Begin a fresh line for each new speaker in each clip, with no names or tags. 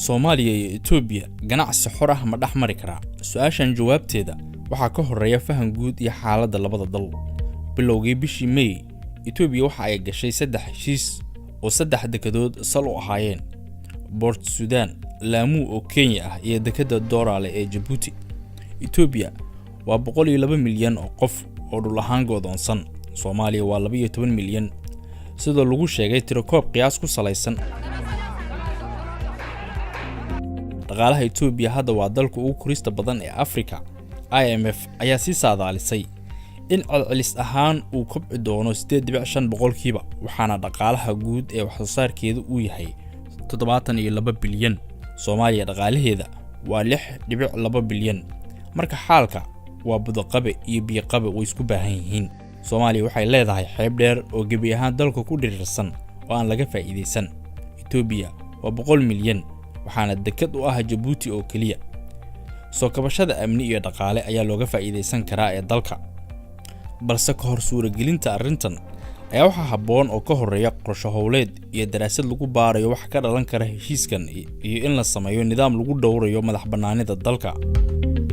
Soomaaliya iyo Itoobiya ganacsi xor ah ma dhaxmari karaa? Su'aashan jawaabteeda waxaa ka horeeya fahan guud iyo xaaladda labada dal. Bilowgii bishii May, Itoobiya waxa ay gashay 3 heshiis oo 3 dekedood sal u ahaayeen: Port Sudan, Lamu oo Kenya ah iyo dekeda Dorale ee Djibouti. Itoobiya waa 102 milyan oo qof oo dhul ahaan go'doonsan. Soomaaliya waa 12 milyan. Sidoo lagu sheegay tirokoob qiyaas ku salaysan dhaqaalaha Itoobiya hadda waa dalka ugu korista badan ee Afrika. IMF ayaa si saadaalisay in celcelis ahaan uu kobci doono 8.5%, waxaana dhaqaalaha guud ee wax soo saarkeedu uu yahay 72 bilyan. Soomaaliya dhaqaalaheeda waa 6.2 bilyan. Marka xaalka waa budaqabe iyo biyo-qabe way isku baahan yihiin. Soomaaliya waxay leedahay xeeb dheer oo gebi ahaan dalka ku dhirirsan oo aan laga faa'iideysan. Itoobiya waa 100 milyan, waxaana deked u ah Djibouti oo kaliya. Soo kabashada amni iyo dhaqaale ayaa looga faa'iideysan karaa ee dalka. Balse ka hor suuragelinta arrintan ayaa waxa habboon oo ka horeeya qorshe howleed iyo daraasad lagu baarayo wax ka dhalan kara heshiiskan iyo in la sameeyo nidaam lagu dhowrayo madax bannaanida dalka.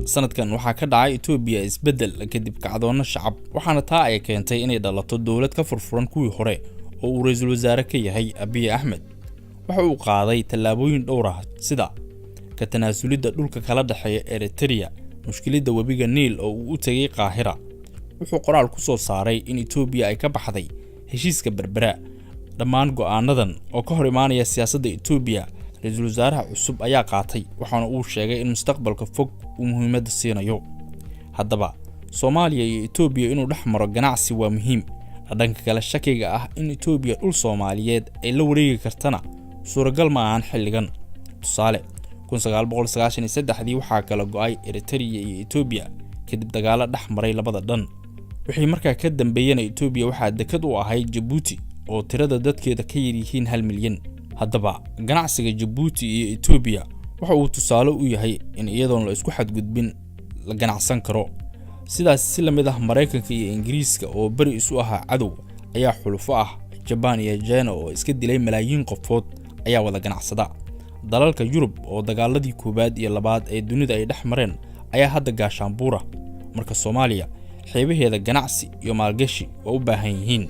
Sanadkan waxaa ka dhacay Itoobiya isbedel kadib kacdoon shacab, waxaana taa ay keentay inay dhalato dawlad ka furfuran kuwii hore oo uu ra'iisul wasaare ka yahay Abiy Ahmed. Waxa uu qaaday tallaabooyin dhowr ah sida ka tanaasulida dhulka kala dhaxeeya Eritrea, mushkiladda webiga Niil oo uu u tagay Qaahira. Wuxuu qoraal ku soo saaray in Itoobiya ay ka baxday heshiiska Berbera. Dhammaan go'aanadan oo ka hor imaanaya siyaasadda Itoobiya, ra'iisul wasaaraha cusub ayaa qaatay, waxaana uu sheegay in mustaqbalka fog uu muhiimad siinayo. Haddaba, Soomaaliya iyo Itoobiya inuu dhaxmaro ganacsi waa muhiim. Dhanka kale, shakiga ah in Itoobiya dhul Soomaaliyeed ay la wareegi kartana suuragal ma ahan xilligan. Tusaale, 1993 waxaa kala go'ay Eritrea iyo Itoobiya kadib dagaalo dhaxmaray labada dhan. Wixii markaa ka dambeeyay Itoobiya waxaa deked u ahay Djibouti oo tirada dadkeeda ka yar yihiin 1 milyan. Haddaba, ganacsiga Djibouti iyo Itoobiya waxa uu tusaale u yahay in iyadoon la isku xadgudbin la ganacsan karo. Sidaas si la mid ah Mareykanka iyo Ingiriiska oo bari isu ahaa cadow ayaa xulufo ah. Japan iyo China oo iska dilay malaayiin qofood ayaa wada ganacsada. Dalalka Yurub oo dagaaladii koobaad iyo labaad ee dunida ay dhaxmareen ayaa hadda gaashaan buura. Marka Soomaaliya xeebaheeda ganacsi iyo maalgashi waa u baahan yihiin.